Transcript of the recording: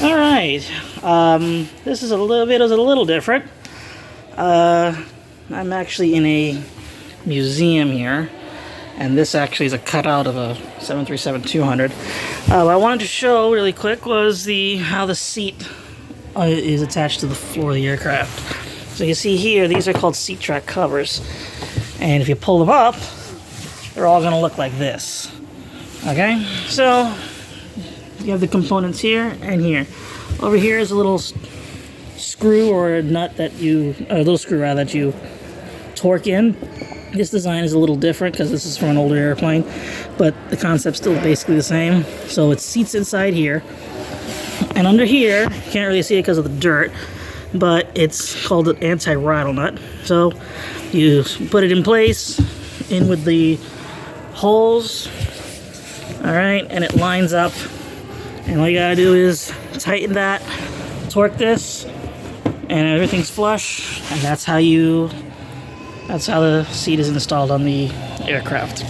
All right. This is a little different. I'm actually in a museum here, and this actually is a cutout of a 737-200. What I wanted to show really quick was how the seat is attached to the floor of the aircraft. So you see here, these are called seat track covers, and if you pull them up, they're all going to look like this. Okay, so you have the components here and here. Over here is a little screw or a nut that a little screw rather that you torque in. This design is a little different because this is from an older airplane, but the concept's still basically the same. So it seats inside here, and under here, you can't really see it because of the dirt, but it's called an anti-rattle nut. So you put it in place, in with the holes, all right, and it lines up. And all you gotta do is tighten that, torque this, and everything's flush. And that's how the seat is installed on the aircraft.